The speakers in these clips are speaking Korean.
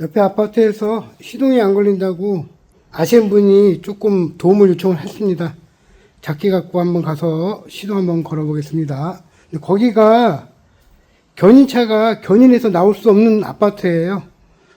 옆에 아파트에서 시동이 안 걸린다고 아시는 분이 조금 도움을 요청을 했습니다. 작게 갖고 한번 가서 시동 한번 걸어보겠습니다. 근데 거기가 견인차가 견인해서 나올 수 없는 아파트예요.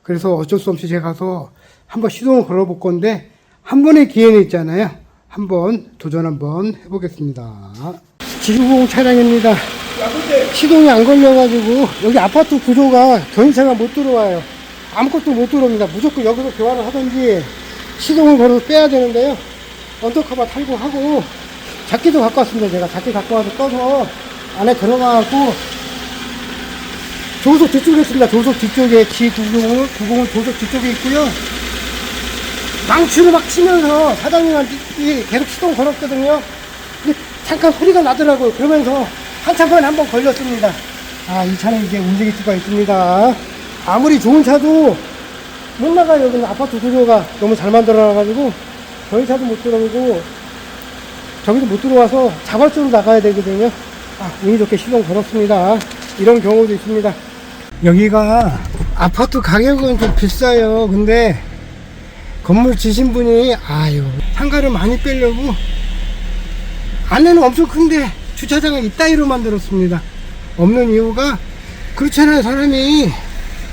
그래서 어쩔 수 없이 제가 가서 한번 시동을 걸어볼 건데 한 번의 기회는 있잖아요. 한번 도전 한번 해보겠습니다. 지구공 차량입니다. 시동이 안 걸려가지고 여기 아파트 구조가 견인차가 못 들어와요. 아무것도 못 들어옵니다. 무조건 여기서 교환을 하든지 시동을 걸어서 빼야 되는데요. 언더커버 탈고 하고 작기도 갖고 왔습니다. 제가 작기 갖고 와서 떠서 안에 들어가고 조수석 뒤쪽에 있습니다. 조수석 뒤쪽에 G90은 조수석 뒤쪽에 있고요. 망치로 막 치면서 사장님한테 계속 시동 걸었거든요. 근데 잠깐 소리가 나더라고요. 그러면서 한참 만에 한번 걸렸습니다. 이 차는 이제 움직일 수가 있습니다. 아무리 좋은 차도 못 나가요. 여기는 아파트 구조가 너무 잘 만들어놔가지고 저희 차도 못 들어오고 저기도 못 들어와서 자발적으로 나가야 되거든요. 운이 좋게 시동 걸었습니다. 이런 경우도 있습니다. 여기가 아파트 가격은 좀 비싸요. 근데 건물 지신 분이 상가를 많이 빼려고 안에는 엄청 큰데 주차장을 이따위로 만들었습니다. 없는 이유가 그렇잖아요. 사람이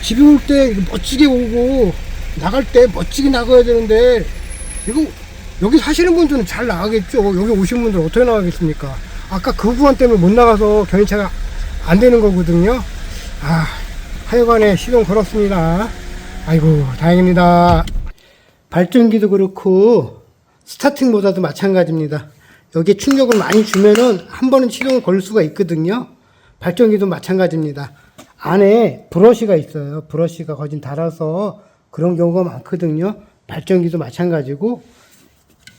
집에 올 때 멋지게 오고 나갈 때 멋지게 나가야 되는데 이거 여기 사시는 분들은 잘 나가겠죠. 여기 오신 분들은 어떻게 나가겠습니까? 아까 그 구간 때문에 못 나가서 견인차가 안 되는 거거든요. 하여간에 시동 걸었습니다. 아이고 다행입니다. 발전기도 그렇고 스타팅 모드도 마찬가지입니다. 여기에 충격을 많이 주면은 한 번은 시동을 걸 수가 있거든요. 발전기도 마찬가지입니다. 안에 브러쉬가 있어요. 브러쉬가 거진 달아서 그런 경우가 많거든요. 발전기도 마찬가지고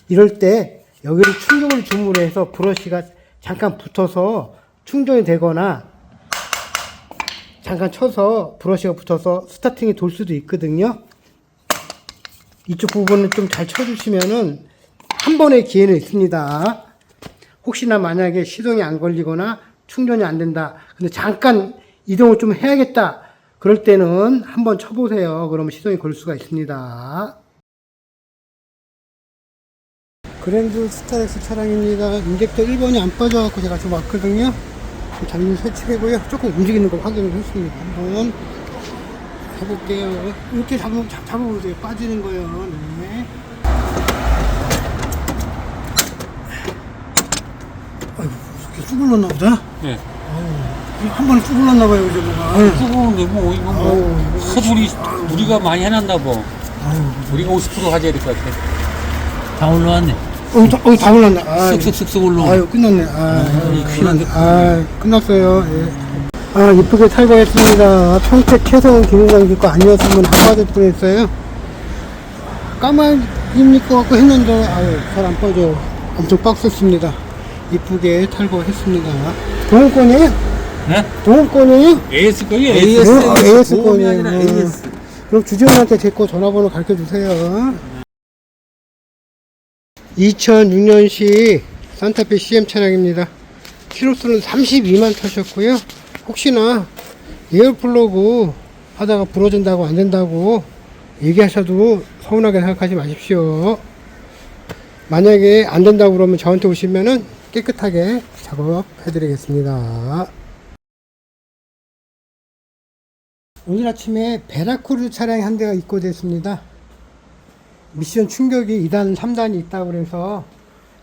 이럴 때 여기를 충격을 줌으로 해서 브러쉬가 잠깐 붙어서 충전이 되거나 잠깐 쳐서 브러쉬가 붙어서 스타팅이 돌 수도 있거든요. 이쪽 부분을 좀 잘 쳐주시면은 한 번의 기회는 있습니다. 혹시나 만약에 시동이 안 걸리거나 충전이 안 된다. 근데 잠깐 이동을 좀 해야겠다. 그럴 때는 한번 쳐보세요. 그러면 시동이 걸 수가 있습니다. 그랜드 스타렉스 차량입니다. 인젝터 1번이 안 빠져갖고 제가 좀 왔거든요. 장비 설치되고요. 조금 움직이는 거 확인을 했습니다. 한번 해볼게요. 이렇게 잡아보세요. 빠지는 거요. 네. 쑥 올랐나 보다? 네. 한 번에 쑥 올랐나 봐요, 이제 뭐가. 쑥 오는데 뭐, 이거 뭐, 하도 우리가 많이 해놨나 봐. 우리가 50% 가져야 될 것 같아. 다 올라왔네. 다 올랐네. 쑥쑥쑥 올라와. 끝났네. 끝났어요. 예. 이쁘게 탈거했습니다. 평택 최성은 기능장비 거 아니었으면 한바들 뻔했어요. 까마귀일 것 같고 했는데, 잘 안 빠져. 엄청 빡셌습니다. 이쁘게 탈거했습니다. 동호권이에요? 네? 동호권이에요? AS 거예요, AS 보험이 아니라 거예요. AS. 그럼 주지원한테 제 거 전화번호 가르쳐 주세요. 2006년식 산타페 CM 차량입니다. 키로수는 32만 타셨고요. 혹시나 에어플러그 하다가 부러진다고 안 된다고 얘기하셔도 서운하게 생각하지 마십시오. 만약에 안 된다고 그러면 저한테 오시면은 깨끗하게 작업해 드리겠습니다. 오늘 아침에 베라크루즈 차량이 한 대가 입고됐습니다. 미션 충격이 2단, 3단이 있다고 그래서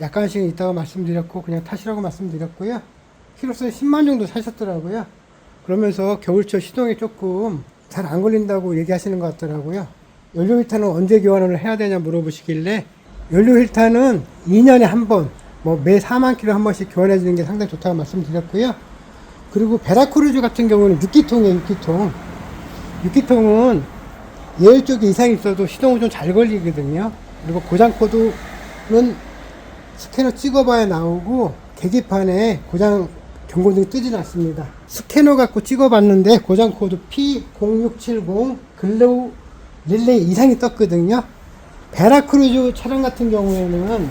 약간씩 있다고 말씀드렸고 그냥 타시라고 말씀드렸고요. 키로수에 10만 정도 사셨더라고요. 그러면서 겨울철 시동이 조금 잘 안 걸린다고 얘기하시는 것 같더라고요. 연료 힐타는 언제 교환을 해야 되냐 물어보시길래 연료 힐타는 2년에 한 번, 매 4만 킬로 한 번씩 교환해 주는 게 상당히 좋다고 말씀드렸고요. 그리고 베라크루즈 같은 경우는 6기통이에요, 6기통. 6기통은 예열 쪽에 이상이 있어도 시동은 좀 잘 걸리거든요. 그리고 고장 코드는 스캐너 찍어봐야 나오고 계기판에 고장 경고등이 뜨진 않습니다. 스캐너 갖고 찍어봤는데 고장 코드 P0670 글로우 릴레이 이상이 떴거든요. 베라크루즈 차량 같은 경우에는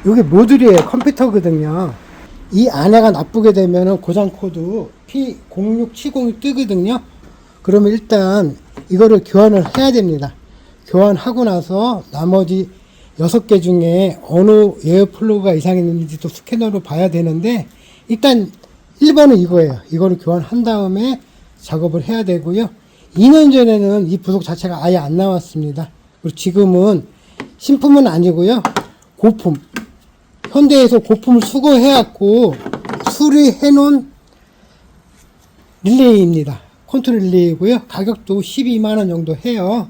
이게 모듈이에요. 컴퓨터거든요. 이 안에가 나쁘게 되면 고장 코드 P0670이 뜨거든요. 그러면 일단 이거를 교환을 해야 됩니다. 교환하고 나서 나머지 6개 중에 어느 에어플러그가 이상했는지 또 스캐너로 봐야 되는데, 일단 1번은 이거예요. 이거를 교환한 다음에 작업을 해야 되고요. 2년 전에는 이 부속 자체가 아예 안 나왔습니다. 그리고 지금은 신품은 아니고요. 고품. 현대에서 고품을 수거해갖고 수리해놓은 릴레이입니다. 컨트롤 릴레이고요. 가격도 12만원 정도 해요.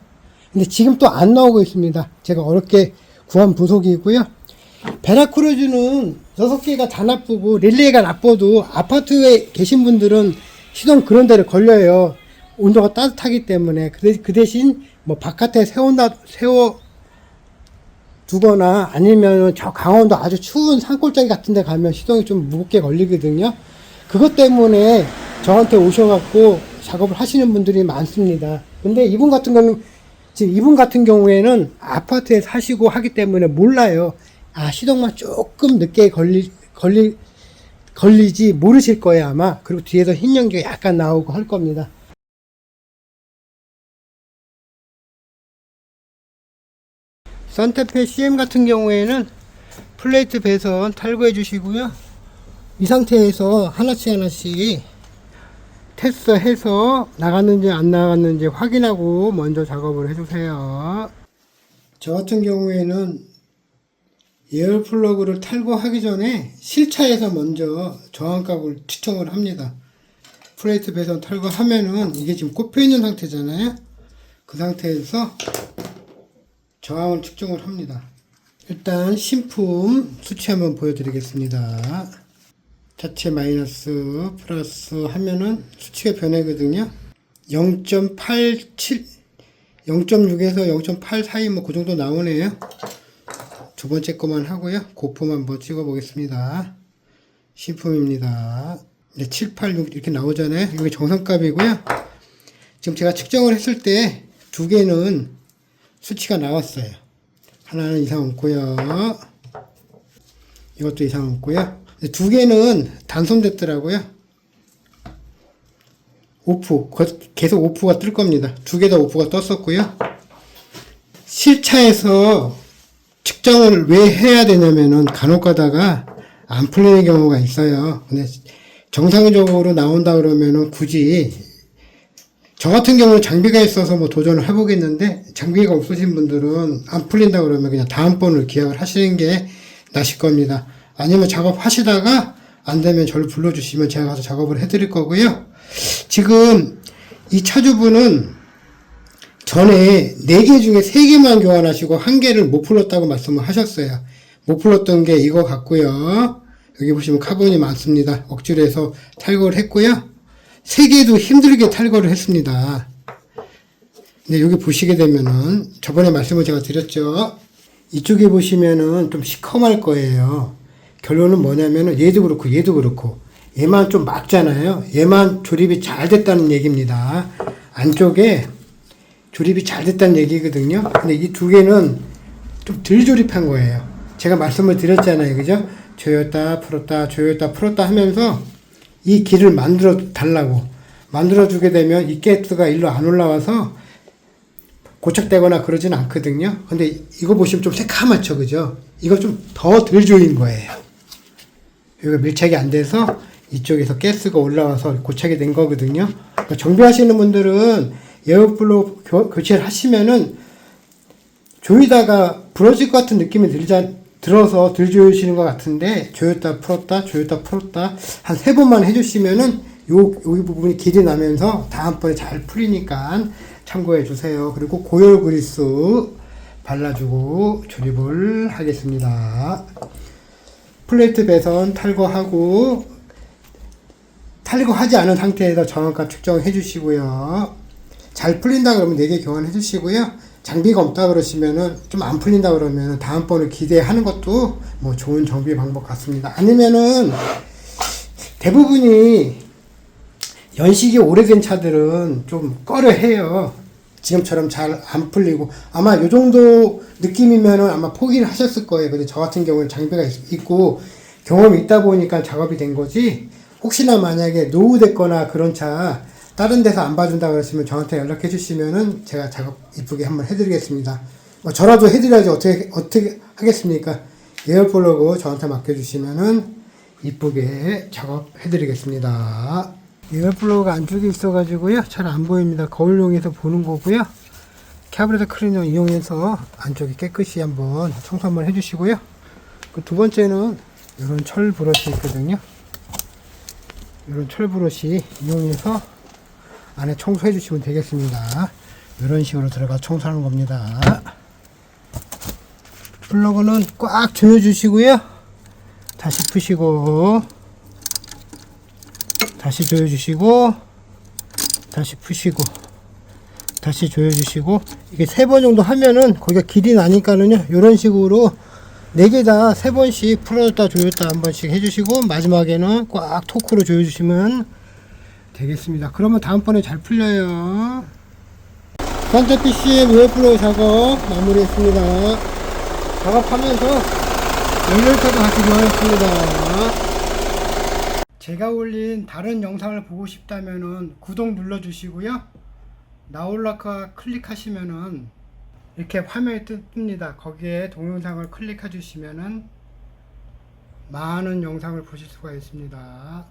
근데 지금 또 안 나오고 있습니다. 제가 어렵게 구한 부속이고요. 베라크루즈는 6개가 다 나쁘고 릴레이가 나빠도 아파트에 계신 분들은 시동 그런 데를 걸려요. 온도가 따뜻하기 때문에. 그 대신 뭐 바깥에 세워 두거나 아니면 저 강원도 아주 추운 산골짜기 같은 데 가면 시동이 좀 무겁게 걸리거든요. 그것 때문에 저한테 오셔갖고 작업을 하시는 분들이 많습니다. 근데 이분 같은 경우에는 아파트에 사시고 하기 때문에 몰라요. 아, 시동만 조금 늦게 걸리지 모르실 거예요, 아마. 그리고 뒤에서 흰 연기가 약간 나오고 할 겁니다. 산타페 CM 같은 경우에는 플레이트 배선 탈거해 주시고요. 이 상태에서 하나씩 테스트해서 나갔는지 안 나갔는지 확인하고 먼저 작업을 해주세요. 저 같은 경우에는 에어플러그를 탈거하기 전에 실차에서 먼저 저항값을 측정을 합니다. 플레이트 배선 탈거하면은 이게 지금 꼽혀 있는 상태잖아요. 그 상태에서 저항을 측정을 합니다. 일단 신품 수치 한번 보여드리겠습니다. 자체 마이너스 플러스 하면은 수치가 변하거든요. 0.87 0.6에서 0.8 사이 뭐 그 정도 나오네요. 두 번째 거만 하고요. 고품 한번 찍어 보겠습니다. 신품입니다. 786 이렇게 나오잖아요. 이게 정상값이고요. 지금 제가 측정을 했을 때 두 개는 수치가 나왔어요. 하나는 이상 없고요. 이것도 이상 없고요. 두 개는 단손됐더라고요. 오프, 계속 오프가 뜰 겁니다. 두 개 다 오프가 떴었고요. 실차에서 측정을 왜 해야 되냐면은 간혹 가다가 안 풀리는 경우가 있어요. 근데 정상적으로 나온다 그러면은 굳이 저 같은 경우는 장비가 있어서 뭐 도전을 해보겠는데, 장비가 없으신 분들은 안 풀린다 그러면 그냥 다음번을 기약을 하시는 게 나실 겁니다. 아니면 작업하시다가 안 되면 저를 불러주시면 제가 가서 작업을 해드릴 거고요. 지금 이 차주분은 전에 4개 중에 3개만 교환하시고 1개를 못 풀었다고 말씀을 하셨어요. 못 풀었던 게 이거 같고요. 여기 보시면 카본이 많습니다. 억지로 해서 탈거를 했고요. 3개도 힘들게 탈거를 했습니다. 근데 여기 보시게 되면은 저번에 말씀을 제가 드렸죠. 이쪽에 보시면은 좀 시커멀 거예요. 결론은 뭐냐면은 얘도 그렇고 얘만 좀 막잖아요. 얘만 조립이 잘 됐다는 얘기입니다. 안쪽에 조립이 잘 됐다는 얘기거든요. 근데 이 두 개는 좀 덜 조립한 거예요. 제가 말씀을 드렸잖아요. 그죠? 조였다 풀었다 하면서 이 길을 만들어 달라고 만들어 주게 되면 이 가스가 일로 안 올라와서 고착되거나 그러진 않거든요. 근데 이거 보시면 좀 새카맣죠, 그죠? 이거 좀 더 덜 조인 거예요. 여기가 밀착이 안 돼서 이쪽에서 가스가 올라와서 고착이 된 거거든요. 그러니까 정비하시는 분들은 에어플로 교체를 하시면은 조이다가 부러질 것 같은 느낌이 들어서 덜 조이시는 것 같은데, 조였다 풀었다 한 3번만 해주시면은 여기 부분이 길이 나면서 다음번에 잘 풀리니까 참고해 주세요. 그리고 고열 그리스 발라주고 조립을 하겠습니다. 플레이트 배선 탈거하고, 탈거하지 않은 상태에서 정확한 측정해 주시고요. 잘 풀린다 그러면 4개 교환해 주시고요. 장비가 없다 그러시면은 좀 안 풀린다 그러면 다음번을 기대하는 것도 뭐 좋은 정비 방법 같습니다. 아니면은 대부분이 연식이 오래된 차들은 좀 꺼려해요. 지금처럼 잘 안 풀리고, 아마 요 정도 느낌이면은 아마 포기를 하셨을 거예요. 근데 저 같은 경우는 장비가 있고 경험이 있다 보니까 작업이 된 거지, 혹시나 만약에 노후됐거나 그런 차 다른 데서 안 봐준다 그러시면 저한테 연락해 주시면은 제가 작업 이쁘게 한번 해드리겠습니다. 뭐 저라도 해드려야지 어떻게 하겠습니까? 에어플러그 저한테 맡겨주시면은 이쁘게 작업해드리겠습니다. 에어플러그가 안쪽에 있어가지고요 잘 안 보입니다. 거울용에서 보는 거고요. 캐브레터 클리너 이용해서 안쪽에 깨끗이 한번 청소 한번 해주시고요. 그 두 번째는 이런 철 브러쉬 있거든요. 이런 철 브러쉬 이용해서 안에 청소해 주시면 되겠습니다. 이런 식으로 들어가 청소하는 겁니다. 플러그는 꽉 조여 주시고요. 다시 푸시고 다시 조여 주시고 다시 푸시고 다시 조여 주시고 이게 3번 정도 하면은 거기가 길이 나니까는요 이런 식으로 4개 다 3번씩 풀어줬다 조였다 한 번씩 해주시고 마지막에는 꽉 토크로 조여주시면 되겠습니다. 그러면 다음번에 잘 풀려요. 산타 PCM 웨어플로우 작업 마무리했습니다. 작업하면서 연결까지 같이 교환했습니다. 제가 올린 다른 영상을 보고 싶다면은 구독 눌러주시고요. 나올라카 클릭하시면은 이렇게 화면이 뜹니다. 거기에 동영상을 클릭해 주시면은 많은 영상을 보실 수가 있습니다.